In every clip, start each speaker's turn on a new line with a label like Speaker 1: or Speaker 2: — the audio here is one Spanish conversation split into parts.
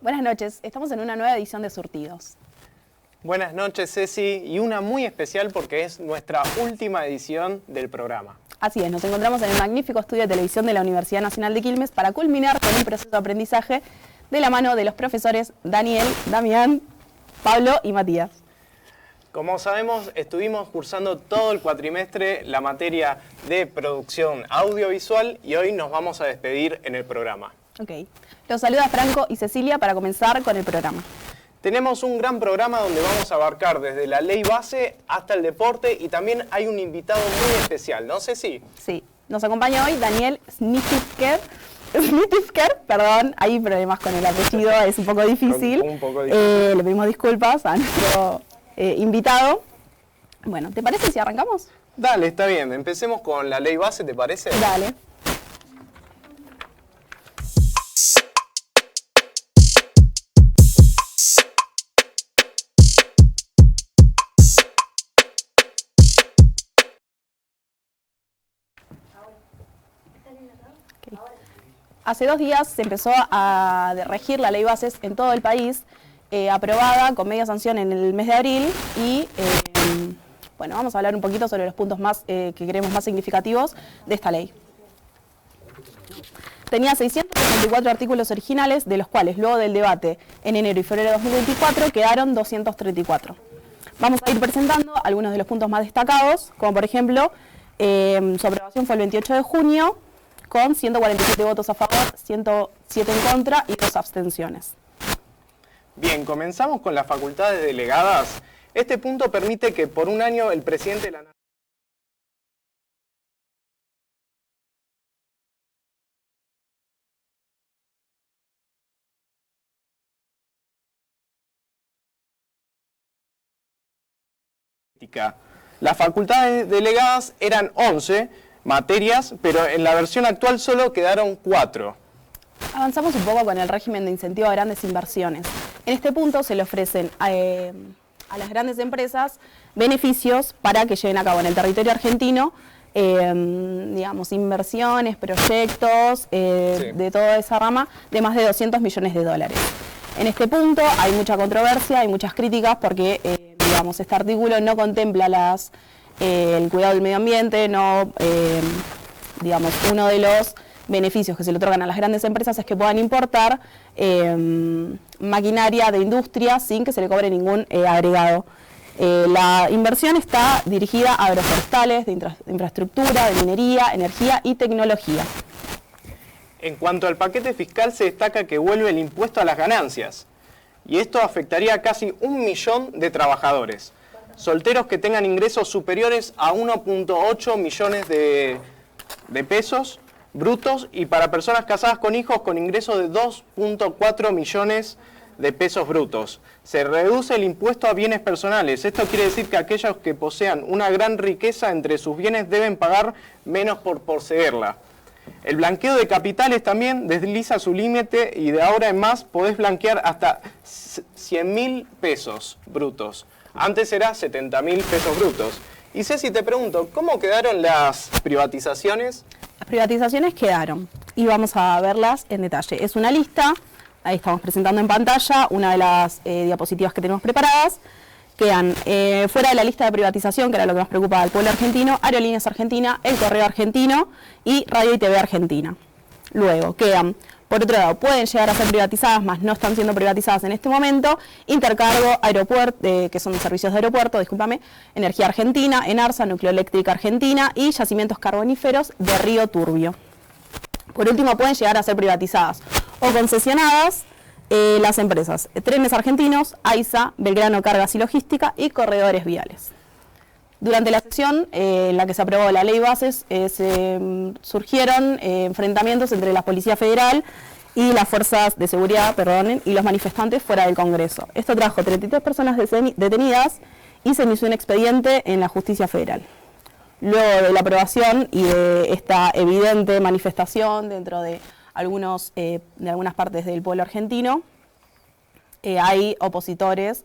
Speaker 1: Buenas noches, estamos en una nueva edición de Surtidos.
Speaker 2: Buenas noches, Ceci, y una muy especial porque es nuestra última edición del programa.
Speaker 1: Así es, nos encontramos en el magnífico estudio de televisión de la Universidad Nacional de Quilmes para culminar con un proceso de aprendizaje de la mano de los profesores Daniel, Damián, Pablo y Matías.
Speaker 2: Como sabemos, estuvimos cursando todo el cuatrimestre la materia de producción audiovisual y hoy nos vamos a despedir en el programa.
Speaker 1: Ok, los saluda Franco y Cecilia para comenzar con el programa.
Speaker 2: Tenemos un gran programa donde vamos a abarcar desde la ley base hasta el deporte y también hay un invitado muy especial, ¿no, Ceci?
Speaker 1: Sí, nos acompaña hoy Daniel Snittisker, perdón, hay problemas con el apellido, es un poco difícil. Le pedimos disculpas a nuestro invitado. Bueno, ¿te parece si arrancamos?
Speaker 2: Dale, está bien. Empecemos con la ley base, ¿te parece?
Speaker 1: Dale. Hace 2 días se empezó a regir la ley bases en todo el país, aprobada con media sanción en el mes de abril y bueno, vamos a hablar un poquito sobre los puntos más que creemos más significativos de esta ley. Tenía 664 artículos originales, de los cuales luego del debate en enero y febrero de 2024 quedaron 234. Vamos a ir presentando algunos de los puntos más destacados, como por ejemplo, su aprobación fue el 28 de junio, con 147 votos a favor, 107 en contra y 2 abstenciones.
Speaker 2: Bien, comenzamos con las facultades delegadas. Este punto permite que por un año el presidente de la Nación Las facultades delegadas eran 11 materias, pero en la versión actual solo quedaron 4.
Speaker 1: Avanzamos un poco con el régimen de incentivo a grandes inversiones. En este punto se le ofrecen a las grandes empresas beneficios para que lleven a cabo en el territorio argentino, digamos, inversiones, proyectos de toda esa rama de más de 200 millones de dólares. En este punto hay mucha controversia, hay muchas críticas porque, digamos, este artículo no contempla el cuidado del medio ambiente, no, digamos, uno de los beneficios que se le otorgan a las grandes empresas es que puedan importar maquinaria de industria sin que se le cobre ningún agregado. La inversión está dirigida a agroforestales, de infraestructura, de minería, energía y tecnología.
Speaker 2: En cuanto al paquete fiscal, se destaca que vuelve el impuesto a las ganancias, y esto afectaría a casi 1 millón de trabajadores. Solteros que tengan ingresos superiores a 1.8 millones de pesos brutos y para personas casadas con hijos con ingresos de 2.4 millones de pesos brutos. Se reduce el impuesto a bienes personales. Esto quiere decir que aquellos que posean una gran riqueza entre sus bienes deben pagar menos por poseerla. El blanqueo de capitales también desliza su límite y de ahora en más podés blanquear hasta 100.000 pesos brutos. Antes era 70.000 pesos brutos. Y Ceci, te pregunto, ¿cómo quedaron las privatizaciones?
Speaker 1: Las privatizaciones quedaron y vamos a verlas en detalle. Es una lista, ahí estamos presentando en pantalla una de las diapositivas que tenemos preparadas. Quedan fuera de la lista de privatización, que era lo que nos preocupa al pueblo argentino, Aerolíneas Argentina, El Correo Argentino y Radio y TV Argentina. Luego quedan, por otro lado, pueden llegar a ser privatizadas, mas no están siendo privatizadas en este momento, Intercargo, Aeropuerto, que son servicios de aeropuerto, discúlpame, Energía Argentina, Enarsa, Nucleoeléctrica Argentina y Yacimientos Carboníferos de Río Turbio. Por último, pueden llegar a ser privatizadas o concesionadas las empresas Trenes Argentinos, AISA, Belgrano Cargas y Logística y Corredores Viales. Durante la sesión en la que se aprobó la ley bases, surgieron enfrentamientos entre la Policía Federal y las fuerzas de seguridad, y los manifestantes fuera del Congreso. Esto trajo 33 personas detenidas y se inició un expediente en la Justicia Federal. Luego de la aprobación y de esta evidente manifestación dentro de algunas partes del pueblo argentino, hay opositores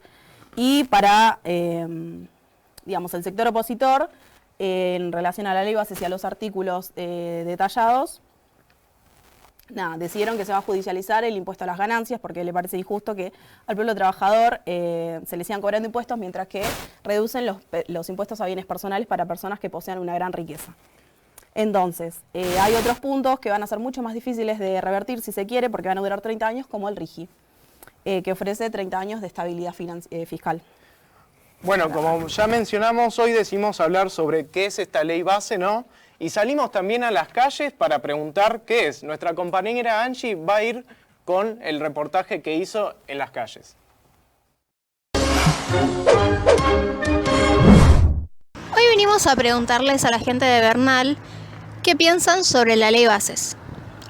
Speaker 1: y para, digamos, el sector opositor, en relación a la ley bases y a los artículos detallados, nada, decidieron que se va a judicializar el impuesto a las ganancias porque le parece injusto que al pueblo trabajador se le sigan cobrando impuestos mientras que reducen los impuestos a bienes personales para personas que posean una gran riqueza. Entonces, hay otros puntos que van a ser mucho más difíciles de revertir si se quiere porque van a durar 30 años como el RIGI, que ofrece 30 años de estabilidad fiscal.
Speaker 2: Bueno, como ya mencionamos, hoy decidimos hablar sobre qué es esta ley base, ¿no? Y salimos también a las calles para preguntar qué es. Nuestra compañera Angie va a ir con el reportaje que hizo en las calles.
Speaker 3: Hoy venimos a preguntarles a la gente de Bernal qué piensan sobre la ley bases.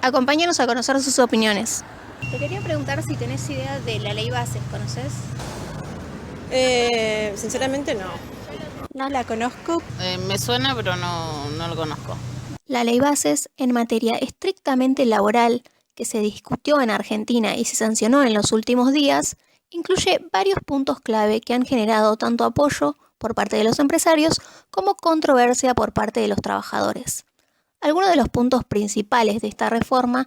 Speaker 3: Acompáñanos a conocer sus opiniones. Te quería preguntar si tenés idea de la ley bases, ¿conoces?
Speaker 4: Sinceramente no.
Speaker 3: No la conozco.
Speaker 5: Me suena, pero no lo conozco.
Speaker 3: La ley bases, en materia estrictamente laboral, que se discutió en Argentina y se sancionó en los últimos días, incluye varios puntos clave que han generado tanto apoyo por parte de los empresarios como controversia por parte de los trabajadores. Algunos de los puntos principales de esta reforma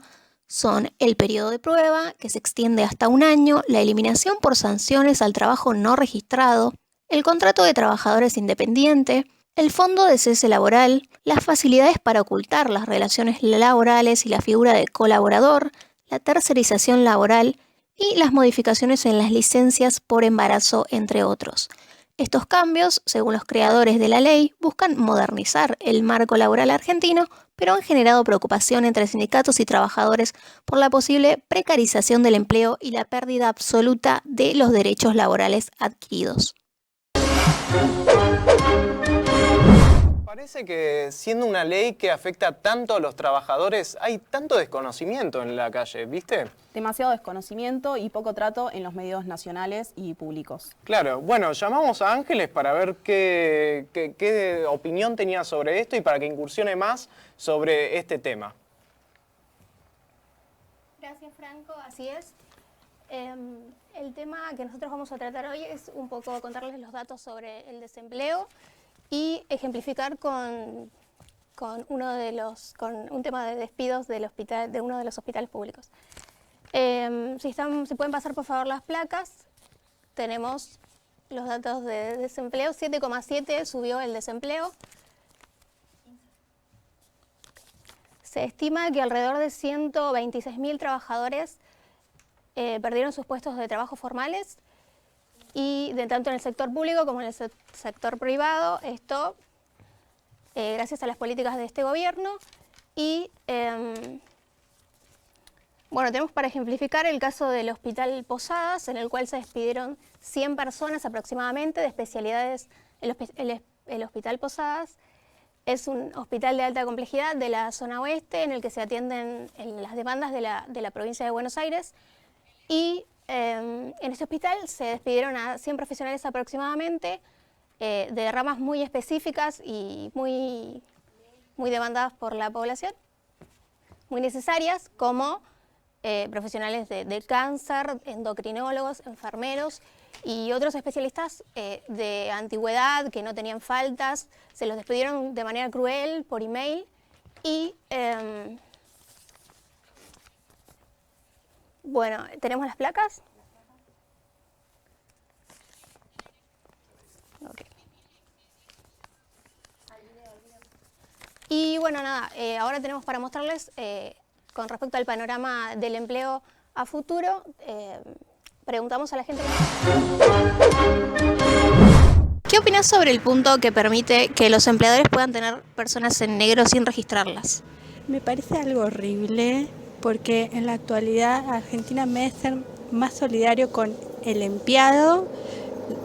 Speaker 3: son el periodo de prueba, que se extiende hasta 1 año, la eliminación por sanciones al trabajo no registrado, el contrato de trabajadores independiente, el fondo de cese laboral, las facilidades para ocultar las relaciones laborales y la figura de colaborador, la tercerización laboral y las modificaciones en las licencias por embarazo, entre otros. Estos cambios, según los creadores de la ley, buscan modernizar el marco laboral argentino, pero han generado preocupación entre sindicatos y trabajadores por la posible precarización del empleo y la pérdida absoluta de los derechos laborales adquiridos.
Speaker 2: Parece que siendo una ley que afecta tanto a los trabajadores, hay tanto desconocimiento en la calle, ¿viste?
Speaker 1: Demasiado desconocimiento y poco trato en los medios nacionales y públicos.
Speaker 2: Claro, bueno, llamamos a Ángeles para ver qué opinión tenía sobre esto y para que incursione más sobre este tema.
Speaker 3: Gracias, Franco, así es. El tema que nosotros vamos a tratar hoy es un poco contarles los datos sobre el desempleo y ejemplificar con un tema de despidos de uno de los hospitales públicos. Si pueden pasar por favor las placas, tenemos los datos de desempleo. 7,7 subió el desempleo. Se estima que alrededor de 126.000 trabajadores perdieron sus puestos de trabajo formales y tanto en el sector público como en el sector privado, esto gracias a las políticas de este gobierno. Y bueno, tenemos para ejemplificar el caso del Hospital Posadas, en el cual se despidieron 100 personas aproximadamente de especialidades. El Hospital Posadas es un hospital de alta complejidad de la zona oeste en el que se atienden las demandas de la provincia de Buenos Aires. Y en este hospital se despidieron a 100 profesionales aproximadamente de ramas muy específicas y muy demandadas por la población, muy necesarias, como profesionales de cáncer, endocrinólogos, enfermeros y otros especialistas de antigüedad que no tenían faltas. Se los despidieron de manera cruel por email y bueno, ¿tenemos las placas? Okay. Y bueno, nada, ahora tenemos para mostrarles, con respecto al panorama del empleo a futuro, preguntamos a la gente. ¿Qué opinas sobre el punto que permite que los empleadores puedan tener personas en negro sin registrarlas?
Speaker 4: Me parece algo horrible porque en la actualidad Argentina, en vez de ser más solidario con el empleado,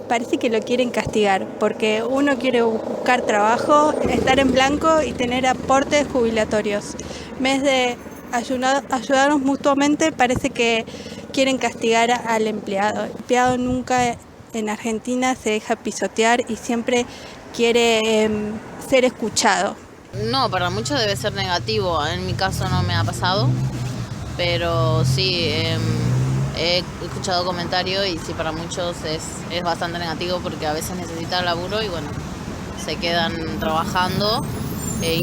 Speaker 4: parece que lo quieren castigar, porque uno quiere buscar trabajo, estar en blanco y tener aportes jubilatorios. En vez de ayudarnos mutuamente, parece que quieren castigar al empleado. El empleado nunca en Argentina se deja pisotear y siempre quiere ser escuchado.
Speaker 5: No, para muchos debe ser negativo. En mi caso no me ha pasado, pero sí, he escuchado comentarios y sí, para muchos es bastante negativo porque a veces necesitan laburo y bueno, se quedan trabajando y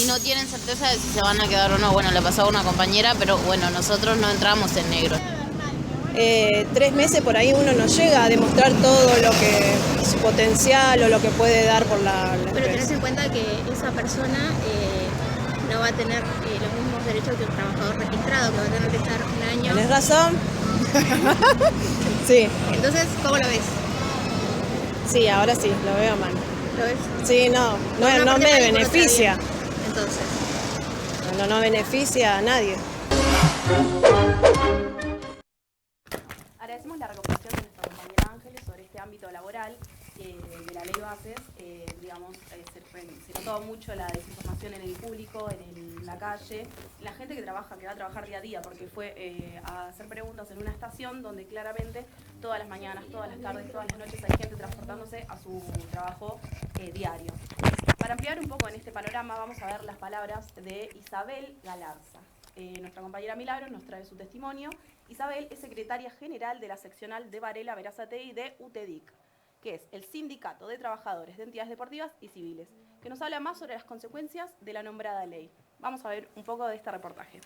Speaker 5: no tienen certeza de si se van a quedar o no. Bueno, le pasó a una compañera, pero bueno, nosotros no entramos en negro.
Speaker 6: 3 meses por ahí uno no llega a demostrar todo lo que su potencial o lo que puede dar por la
Speaker 3: Pero
Speaker 6: empresa.
Speaker 3: tenés en cuenta que esa persona no va a tener los mismos derechos que un trabajador registrado, que va a tener que estar un año.
Speaker 6: ¿Tenés razón? Sí,
Speaker 3: Entonces, ¿cómo lo ves?
Speaker 6: sí, ahora sí, lo veo mal.
Speaker 3: ¿Lo ves?
Speaker 6: Sí, no
Speaker 3: Por una
Speaker 6: me
Speaker 3: parte, por
Speaker 6: beneficia.
Speaker 3: otra bien. Entonces,
Speaker 6: No beneficia a nadie.
Speaker 1: Agradecemos la recomendación de nuestra compañera Ángeles sobre este ámbito laboral de la ley Bases. Se notó mucho la desinformación en el público, en la calle, la gente que va a trabajar día a día, porque fue a hacer preguntas en una estación donde claramente todas las mañanas, todas las tardes, todas las noches hay gente transportándose a su trabajo diario. Para ampliar un poco en este panorama vamos a ver las palabras de Isabel Galarza. Nuestra compañera Milagros nos trae su testimonio. Isabel es secretaria general de la seccional de Varela, Berazategui de UTEDIC, que es el Sindicato de Trabajadores de Entidades Deportivas y Civiles, que nos habla más sobre las consecuencias de la nombrada ley. Vamos a ver un poco de este reportaje.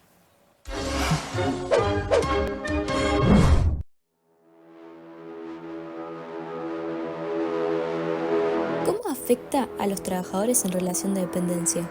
Speaker 7: ¿Cómo afecta a los trabajadores en relación de dependencia?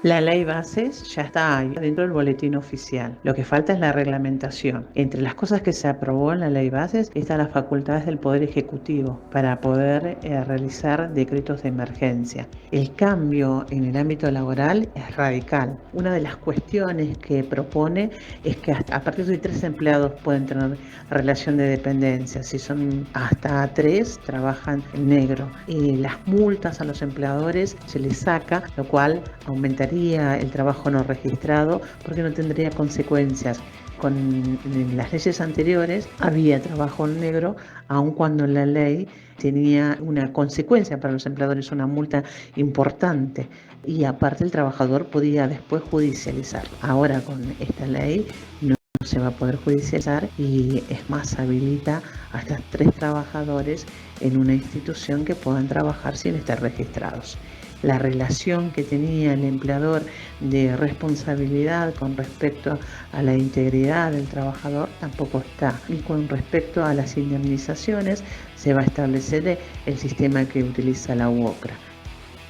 Speaker 8: La ley Bases ya está ahí dentro del boletín oficial. Lo que falta es la reglamentación. Entre las cosas que se aprobó en la ley Bases están las facultades del Poder Ejecutivo para poder realizar decretos de emergencia. El cambio en el ámbito laboral es radical. Una de las cuestiones que propone es que a partir de 3 empleados pueden tener relación de dependencia. Si son hasta 3, trabajan en negro. Las multas a los empleadores se les saca, lo cual aumentaría el trabajo no registrado porque no tendría consecuencias. En las leyes anteriores había trabajo en negro, aun cuando la ley tenía una consecuencia para los empleadores, una multa importante, y aparte el trabajador podía después judicializar. Ahora con esta ley no se va a poder judicializar y es más, habilita hasta 3 trabajadores en una institución que puedan trabajar sin estar registrados. La relación que tenía el empleador de responsabilidad con respecto a la integridad del trabajador tampoco está. Y con respecto a las indemnizaciones se va a establecer el sistema que utiliza la UOCRA.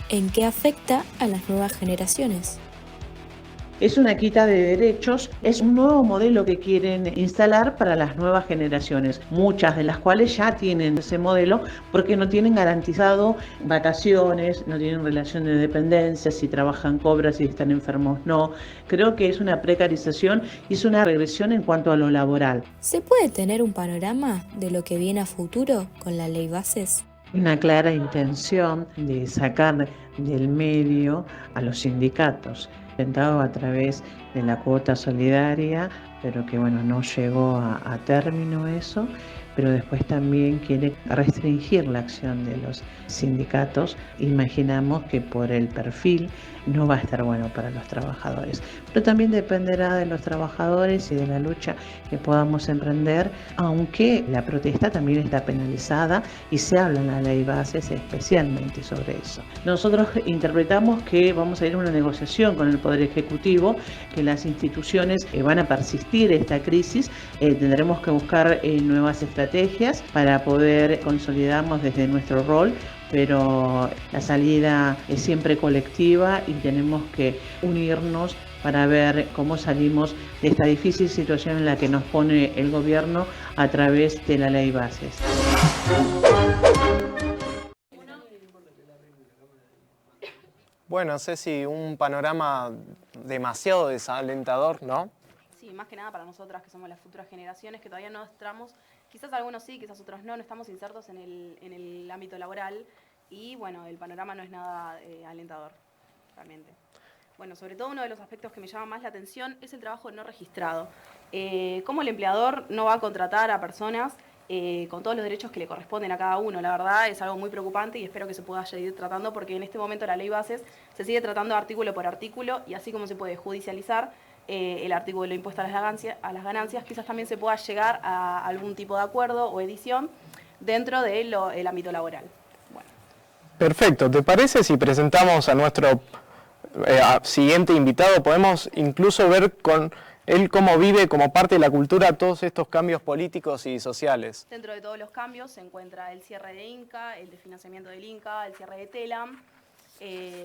Speaker 7: ¿En qué afecta a las nuevas generaciones?
Speaker 8: Es una quita de derechos, es un nuevo modelo que quieren instalar para las nuevas generaciones, muchas de las cuales ya tienen ese modelo porque no tienen garantizado vacaciones, no tienen relación de dependencia, si trabajan cobran, si están enfermos no. Creo que es una precarización y es una regresión en cuanto a lo laboral.
Speaker 7: ¿Se puede tener un panorama de lo que viene a futuro con la ley Bases?
Speaker 8: Una clara intención de sacar del medio a los sindicatos, intentado a través de la cuota solidaria, pero que no llegó a término eso, pero después también quiere restringir la acción de los sindicatos. Imaginamos que por el perfil no va a estar bueno para los trabajadores, pero también dependerá de los trabajadores y de la lucha que podamos emprender, aunque la protesta también está penalizada y se habla en la ley Bases especialmente sobre eso. Nosotros interpretamos que vamos a ir a una negociación con el Poder Ejecutivo, que las instituciones van a persistir esta crisis, tendremos que buscar nuevas estrategias para poder consolidarnos desde nuestro rol, pero la salida es siempre colectiva y tenemos que unirnos para ver cómo salimos de esta difícil situación en la que nos pone el gobierno a través de la ley Bases.
Speaker 2: Bueno, Ceci, un panorama demasiado desalentador, ¿no?
Speaker 1: Sí, más que nada para nosotras que somos las futuras generaciones, que todavía no estamos, quizás algunos sí, quizás otros no estamos insertos en el ámbito laboral y el panorama no es nada alentador, realmente. Sobre todo uno de los aspectos que me llama más la atención es el trabajo no registrado. Cómo el empleador no va a contratar a personas con todos los derechos que le corresponden a cada uno. La verdad es algo muy preocupante y espero que se pueda seguir tratando porque en este momento la ley Bases se sigue tratando artículo por artículo y así como se puede judicializar el artículo de impuesto a las ganancias, quizás también se pueda llegar a algún tipo de acuerdo o edición dentro del ámbito laboral.
Speaker 2: Perfecto, ¿te parece si presentamos a nuestro siguiente invitado? Podemos incluso ver con él cómo vive como parte de la cultura todos estos cambios políticos y sociales.
Speaker 1: Dentro de todos los cambios se encuentra el cierre de Inca, el desfinanciamiento del Inca, el cierre de Telam,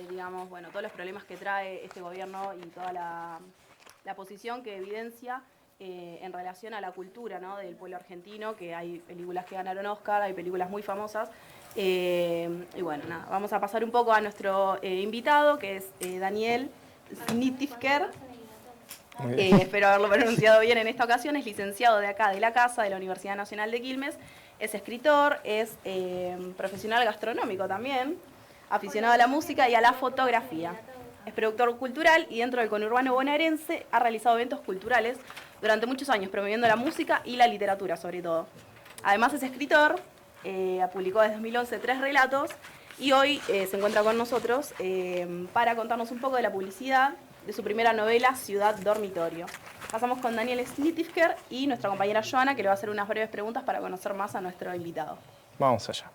Speaker 1: digamos, bueno, todos los problemas que trae este gobierno y toda la posición que evidencia en relación a la cultura, ¿no?, del pueblo argentino, que hay películas que ganaron Oscar, hay películas muy famosas. Y bueno, nada, vamos a pasar un poco a nuestro invitado, que es Daniel Snitifker. Espero haberlo pronunciado bien en esta ocasión. Es licenciado de acá, de la casa, de la Universidad Nacional de Quilmes. Es escritor, es profesional gastronómico también, aficionado a la música y a la fotografía. Es productor cultural y dentro del conurbano bonaerense ha realizado eventos culturales durante muchos años, promoviendo la música y la literatura sobre todo. Además es escritor, publicó desde 2011 3 relatos y hoy se encuentra con nosotros para contarnos un poco de la publicidad de su primera novela, Ciudad Dormitorio. Pasamos con Daniel Snitifker y nuestra compañera Joana, que le va a hacer unas breves preguntas para conocer más a nuestro invitado.
Speaker 2: Vamos allá.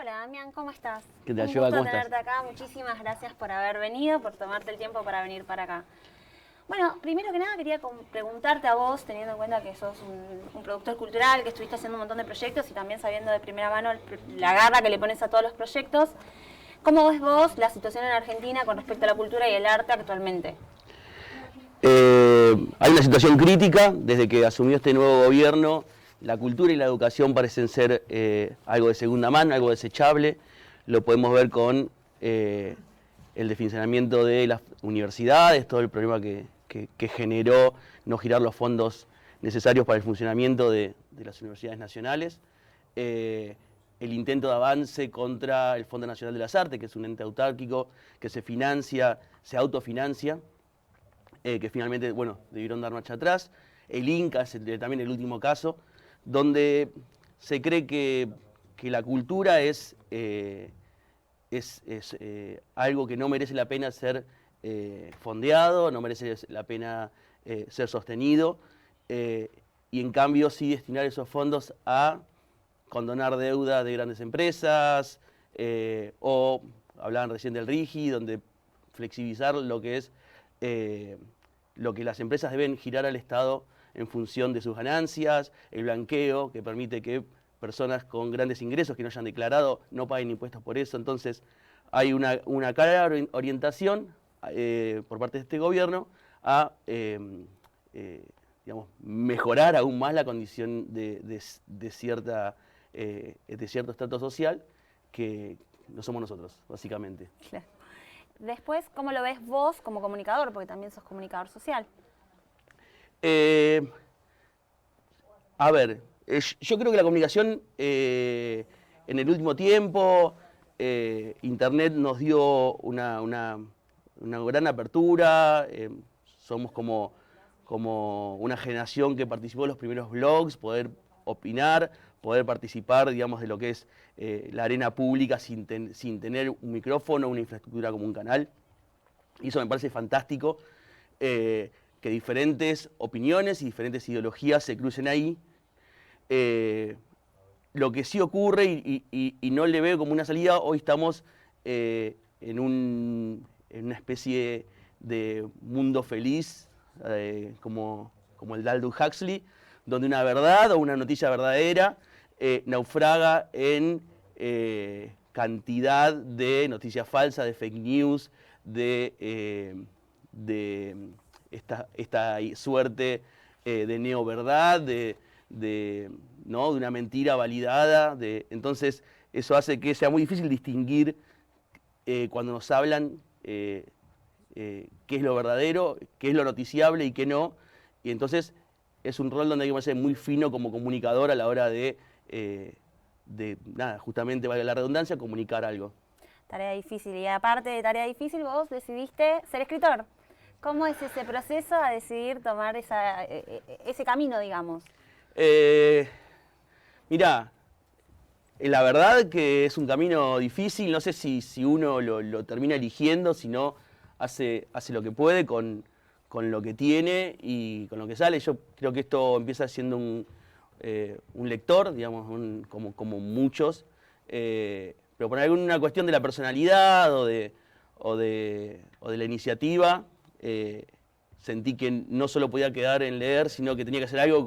Speaker 9: Hola Damián, ¿cómo estás?
Speaker 10: ¿Qué tal,
Speaker 9: Un
Speaker 10: Joa?
Speaker 9: gusto
Speaker 10: ¿Cómo estás?
Speaker 9: tenerte acá, muchísimas gracias por haber venido, por tomarte el tiempo para venir para acá. Bueno, primero que nada quería preguntarte a vos, teniendo en cuenta que sos un productor cultural, que estuviste haciendo un montón de proyectos y también sabiendo de primera mano la garra que le pones a todos los proyectos, ¿cómo ves vos la situación en Argentina con respecto a la cultura y el arte actualmente?
Speaker 10: Hay una situación crítica, desde que asumió este nuevo gobierno, la cultura y la educación parecen ser algo de segunda mano, algo desechable. Lo podemos ver con el desfinanciamiento de las universidades, todo el problema que generó no girar los fondos necesarios para el funcionamiento de las universidades nacionales. El intento de avance contra el Fondo Nacional de las Artes, que es un ente autárquico que se financia, se autofinancia, que finalmente, bueno, debieron dar marcha atrás. El Inca es también el último caso, donde se cree que la cultura es algo que no merece la pena ser fondeado, no merece la pena ser sostenido, y en cambio sí destinar esos fondos a condonar deuda de grandes empresas, o hablaban recién del RIGI, donde flexibilizar lo que es lo que las empresas deben girar al Estado en función de sus ganancias, el blanqueo, que permite que personas con grandes ingresos que no hayan declarado no paguen impuestos por eso. Entonces hay una clara orientación por parte de este gobierno a digamos, mejorar aún más la condición de cierto estrato social que no somos nosotros, básicamente.
Speaker 9: Claro. Después, ¿cómo lo ves vos como comunicador? Porque también sos comunicador social.
Speaker 10: A ver, yo creo que la comunicación en el último tiempo, Internet nos dio una gran apertura, somos como una generación que participó en los primeros blogs, poder opinar, poder participar, digamos, de lo que es la arena pública sin tener un micrófono, una infraestructura como un canal. Y eso me parece fantástico, que diferentes opiniones y diferentes ideologías se crucen ahí. Lo que sí ocurre, y no le veo como una salida, hoy estamos en una especie de mundo feliz, como el de Aldous Huxley, donde una verdad o una noticia verdadera naufraga en cantidad de noticias falsas, de fake news, de esta suerte de neoverdad, ¿no?, de una mentira validada. Entonces eso hace que sea muy difícil distinguir cuando nos hablan qué es lo verdadero, qué es lo noticiable y qué no. y entonces es un rol donde hay que ser muy fino como comunicador a la hora de nada, justamente, valga la redundancia, comunicar algo.
Speaker 9: Tarea difícil. Y aparte de tarea difícil, vos decidiste ser escritor. ¿Cómo es ese proceso a decidir tomar ese camino, digamos?
Speaker 10: Mirá, la verdad que es un camino difícil, no sé si uno lo termina eligiendo, si no hace lo que puede con lo que tiene y con lo que sale. Yo creo que esto empieza siendo un lector, digamos, como muchos, pero por alguna cuestión de la personalidad o de la iniciativa, sentí que no solo podía quedar en leer, sino que tenía que hacer algo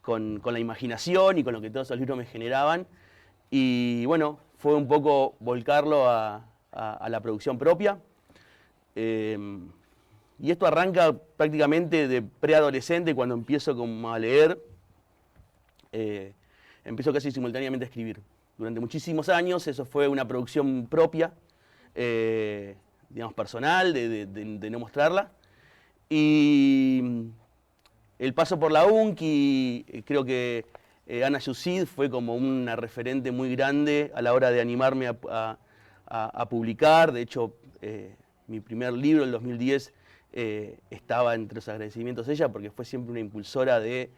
Speaker 10: con la imaginación y con lo que todos esos libros me generaban. Y bueno, fue un poco volcarlo a la producción propia. Y esto arranca prácticamente de preadolescente, cuando empiezo como a leer. Empiezo casi simultáneamente a escribir. Durante muchísimos años eso fue una producción propia, digamos personal, de no mostrarla. Y el paso por la UNCI, creo que Ana Yusid fue como una referente muy grande a la hora de animarme a publicar. De hecho, mi primer libro, el 2010, estaba entre los agradecimientos de ella, porque fue siempre una impulsora de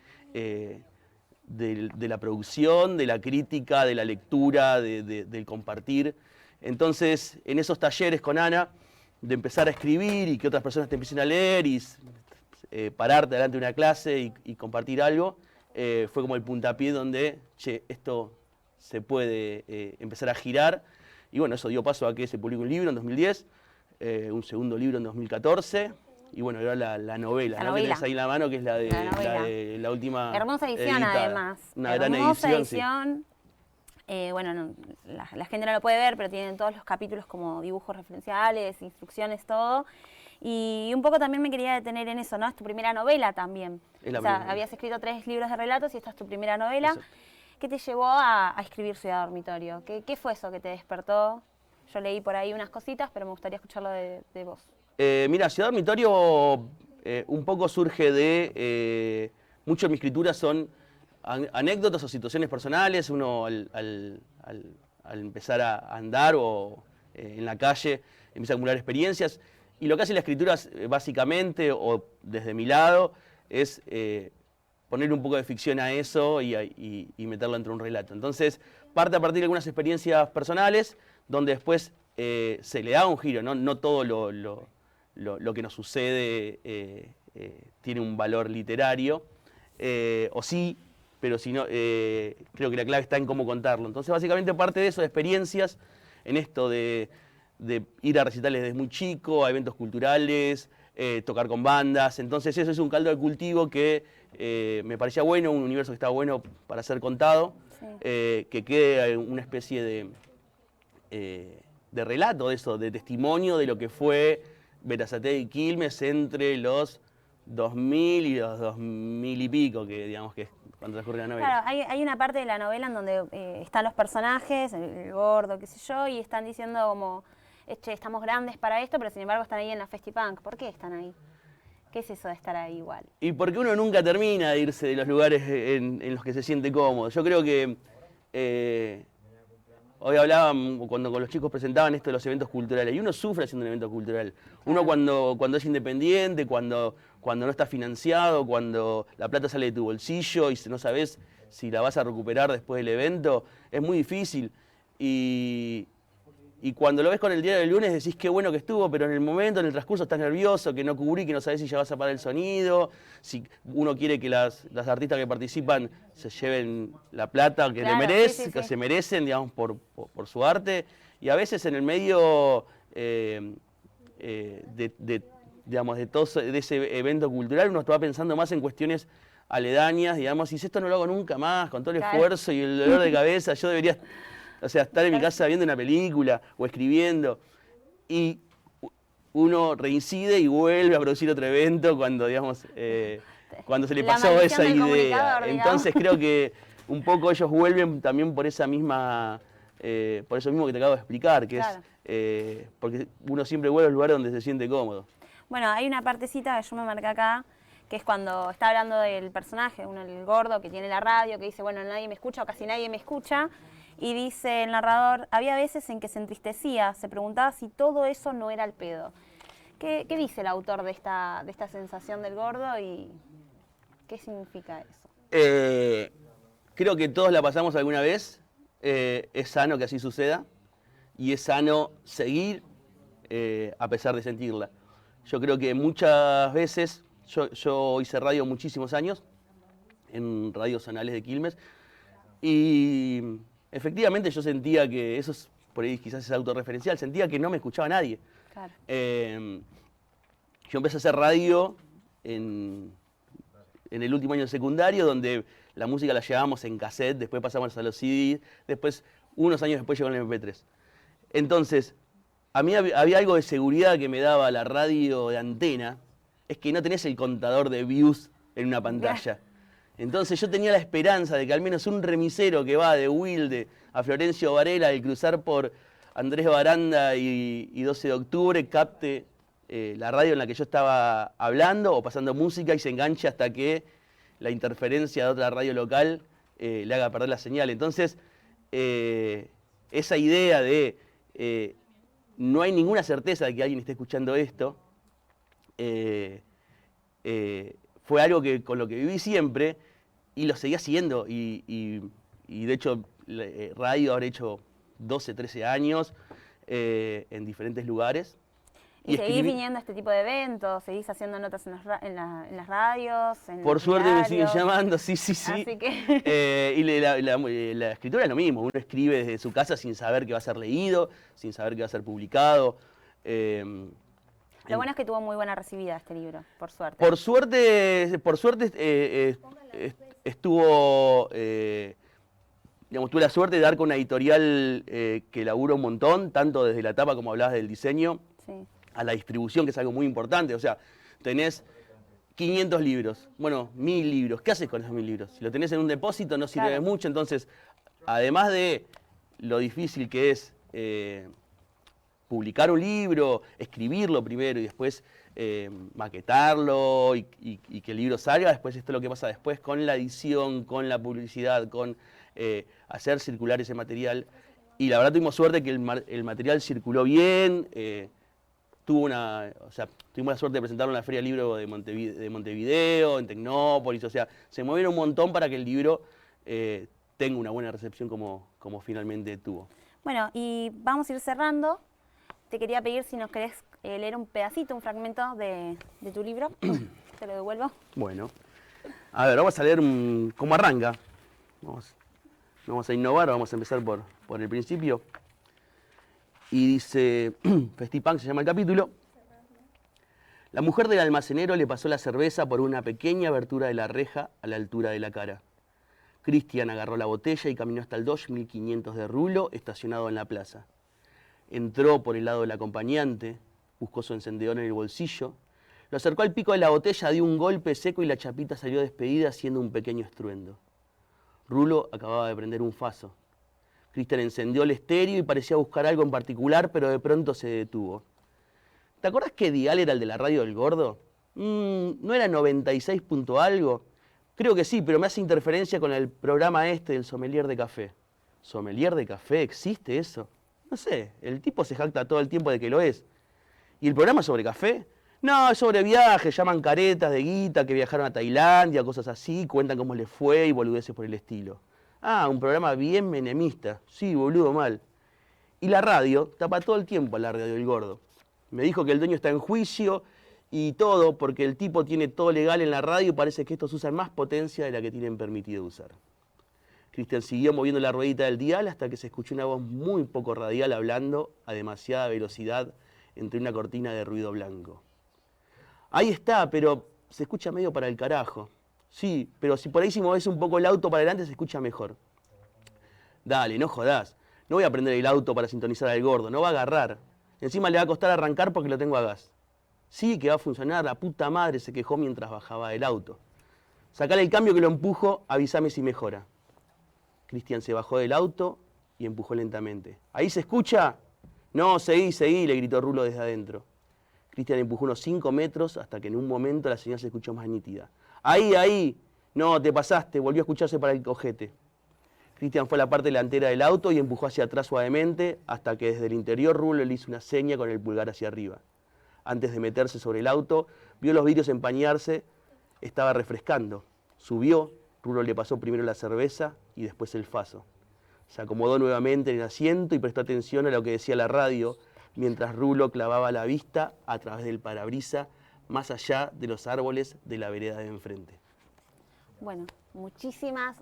Speaker 10: la producción, de la crítica, de la lectura, del compartir. Entonces, en esos talleres con Ana, de empezar a escribir y que otras personas te empiecen a leer y pararte delante de una clase y compartir algo, fue como el puntapié donde, che, esto se puede empezar a girar. Y bueno, eso dio paso a que se publique un libro en 2010, un segundo libro en 2014, y bueno, era la novela, ¿no? Que tenés ahí en la mano, que es la de la última
Speaker 9: hermosa edición,
Speaker 10: editada.
Speaker 9: además.
Speaker 10: Una gran
Speaker 9: edición. Bueno, la gente no lo puede ver, pero tienen todos los capítulos como dibujos referenciales, instrucciones, todo. Y un poco también me quería detener en eso, ¿no? Es tu primera novela también. O sea, habías escrito 3 libros de relatos y esta es tu primera novela.
Speaker 10: Exacto.
Speaker 9: ¿Qué te llevó a escribir Ciudad Dormitorio? ¿Qué fue eso que te despertó? Yo leí por ahí unas cositas, pero me gustaría escucharlo de vos.
Speaker 10: Mira, Ciudad Dormitorio un poco surge de... mucho de mi escritura son anécdotas o situaciones personales. Uno al empezar a andar o en la calle empieza a acumular experiencias. Y lo que hace la escritura básicamente, o desde mi lado, es poner un poco de ficción a eso y meterlo entre un relato. Entonces, parte a partir de algunas experiencias personales, donde después se le da un giro, ¿no? No todo lo que nos sucede tiene un valor literario, o sí, pero si no, creo que la clave está en cómo contarlo. Entonces, básicamente parte de eso, de experiencias, en esto de ir a recitales desde muy chico, a eventos culturales, tocar con bandas. Entonces eso es un caldo de cultivo que me parecía bueno, un universo que estaba bueno para ser contado, sí. Que quede una especie de relato de eso, de testimonio de lo que fue Berazategui y Quilmes entre los 2000 y los 2000 y pico, que digamos que es cuando transcurre la novela.
Speaker 9: Claro, hay una parte de la novela en donde están los personajes, el gordo, qué sé yo, y están diciendo como, che, estamos grandes para esto, pero sin embargo están ahí en la Festipunk. ¿Por qué están ahí? ¿Qué es eso de estar ahí igual?
Speaker 10: Y porque uno nunca termina de irse de los lugares en los que se siente cómodo. Yo creo que hoy hablaban, cuando con los chicos presentaban esto de los eventos culturales, y uno sufre haciendo un evento cultural. Uno cuando es independiente, cuando no está financiado, cuando la plata sale de tu bolsillo y no sabes si la vas a recuperar después del evento, es muy difícil. Y cuando lo ves con el diario del lunes decís qué bueno que estuvo, pero en el momento, en el transcurso estás nervioso, que no cubrí, que no sabés si ya vas a parar el sonido, si uno quiere que las artistas que participan se lleven la plata que,
Speaker 9: claro,
Speaker 10: que se merecen, digamos, por su arte. Y a veces en el medio digamos, de ese evento cultural uno estaba pensando más en cuestiones aledañas, digamos, y si esto no lo hago nunca más, con todo el esfuerzo y el dolor de cabeza, yo debería... O sea, estar en mi casa viendo una película o escribiendo, y uno reincide y vuelve a producir otro evento cuando, digamos, cuando se le pasó esa idea. Entonces creo que un poco ellos vuelven también por esa misma, por eso mismo que te acabo de explicar, que claro. Es porque uno siempre vuelve al lugar donde se siente cómodo.
Speaker 9: Bueno, hay una partecita que yo me marqué acá, que es cuando está hablando del personaje, el gordo que tiene la radio, que dice, bueno, nadie me escucha o casi nadie me escucha, y dice el narrador, había veces en que se entristecía, se preguntaba si todo eso no era el pedo. ¿Qué dice el autor de esta sensación del gordo y qué significa eso?
Speaker 10: Creo que todos la pasamos alguna vez, es sano que así suceda y es sano seguir a pesar de sentirla. Yo creo que muchas veces, yo hice radio muchísimos años, en radios zonales de Quilmes, y efectivamente yo sentía que, eso es, por ahí quizás es autorreferencial, sentía que no me escuchaba nadie.
Speaker 9: Claro.
Speaker 10: Yo empecé a hacer radio en el último año de secundario, donde la música la llevábamos en cassette, después pasamos a los CDs, después, unos años después llegó el MP3. Entonces, a mí había algo de seguridad que me daba la radio de antena, es que no tenés el contador de views en una pantalla. Entonces yo tenía la esperanza de que al menos un remisero que va de Wilde a Florencio Varela, al cruzar por Andrés Baranda y 12 de octubre, capte la radio en la que yo estaba hablando o pasando música y se enganche hasta que la interferencia de otra radio local le haga perder la señal. Entonces, esa idea de no hay ninguna certeza de que alguien esté escuchando esto, fue algo con lo que viví siempre y lo seguía haciendo. Y de hecho, radio habré hecho 12, 13 años en diferentes lugares.
Speaker 9: ¿Y seguís viniendo a este tipo de eventos? ¿Seguís haciendo notas en las radios?
Speaker 10: Por suerte me siguen llamando, sí.
Speaker 9: Así que...
Speaker 10: y la escritura es lo mismo, uno escribe desde su casa sin saber que va a ser leído, sin saber que va a ser publicado.
Speaker 9: Lo bueno es que tuvo muy buena recibida este libro, por suerte.
Speaker 10: Por suerte estuvo... digamos, tuve la suerte de dar con una editorial que labura un montón, tanto desde la tapa como hablabas del diseño,
Speaker 9: sí,
Speaker 10: a la distribución, que es algo muy importante. O sea, tenés 500 libros, bueno, 1000 libros. ¿Qué haces con esos 1000 libros? Si lo tenés en un depósito no sirve de mucho. Entonces, además de lo difícil que es publicar un libro, escribirlo primero y después maquetarlo y que el libro salga, después esto es lo que pasa después con la edición, con la publicidad, con hacer circular ese material. Y la verdad tuvimos suerte que el material circuló bien. Tuvimos la suerte de presentarlo en la Feria del Libro de Montevideo, en Tecnópolis. O sea, se movieron un montón para que el libro tenga una buena recepción como finalmente tuvo.
Speaker 9: Bueno, y vamos a ir cerrando. Te quería pedir si nos querés leer un pedacito, un fragmento de tu libro. Te lo devuelvo.
Speaker 10: Bueno, a ver, vamos a leer cómo arranca. Vamos a innovar, vamos a empezar por el principio. Y dice, Festipunk se llama el capítulo. La mujer del almacenero le pasó la cerveza por una pequeña abertura de la reja a la altura de la cara. Cristian agarró la botella y caminó hasta el Dodge 1500 de Rulo, estacionado en la plaza. Entró por el lado del acompañante, buscó su encendedor en el bolsillo, lo acercó al pico de la botella, dio un golpe seco y la chapita salió despedida haciendo un pequeño estruendo. Rulo acababa de prender un faso. Cristian encendió el estéreo y parecía buscar algo en particular, pero de pronto se detuvo. ¿Te acordás que dial era el de la radio del Gordo? ¿No era 96 punto algo? Creo que sí, pero me hace interferencia con el programa este del sommelier de café. ¿Sommelier de café? ¿Existe eso? No sé, el tipo se jacta todo el tiempo de que lo es. ¿Y el programa sobre café? No, es sobre viajes, llaman caretas de guita que viajaron a Tailandia, cosas así, cuentan cómo les fue y boludeces por el estilo. Ah, un programa bien menemista. Sí, boludo, mal. Y la radio tapa todo el tiempo a la radio del Gordo. Me dijo que el dueño está en juicio y todo porque el tipo tiene todo legal en la radio y parece que estos usan más potencia de la que tienen permitido usar. Cristian siguió moviendo la ruedita del dial hasta que se escuchó una voz muy poco radial hablando a demasiada velocidad entre una cortina de ruido blanco. Ahí está, pero se escucha medio para el carajo. Sí, pero si por ahí si movés un poco el auto para adelante se escucha mejor. Dale, no jodás. No voy a prender el auto para sintonizar al Gordo, no va a agarrar. Encima le va a costar arrancar porque lo tengo a gas. Sí, que va a funcionar, la puta madre, se quejó mientras bajaba del auto. Sacale el cambio que lo empujo, avísame si mejora. Cristian se bajó del auto y empujó lentamente. ¿Ahí se escucha? No, seguí, le gritó Rulo desde adentro. Cristian empujó unos 5 metros hasta que en un momento la señal se escuchó más nítida. ¡Ahí, ahí! No, te pasaste, volvió a escucharse para el cojete. Cristian fue a la parte delantera del auto y empujó hacia atrás suavemente hasta que desde el interior Rulo le hizo una seña con el pulgar hacia arriba. Antes de meterse sobre el auto, vio los vidrios empañarse, estaba refrescando. Subió, Rulo le pasó primero la cerveza y después el faso. Se acomodó nuevamente en el asiento y prestó atención a lo que decía la radio, mientras Rulo clavaba la vista a través del parabrisa, más allá de los árboles de la vereda de enfrente.
Speaker 9: Bueno, muchísimas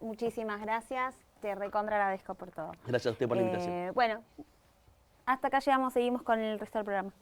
Speaker 9: gracias. Te recontra agradezco por todo.
Speaker 10: Gracias a usted por la invitación.
Speaker 9: Bueno, hasta acá llegamos, seguimos con el resto del programa.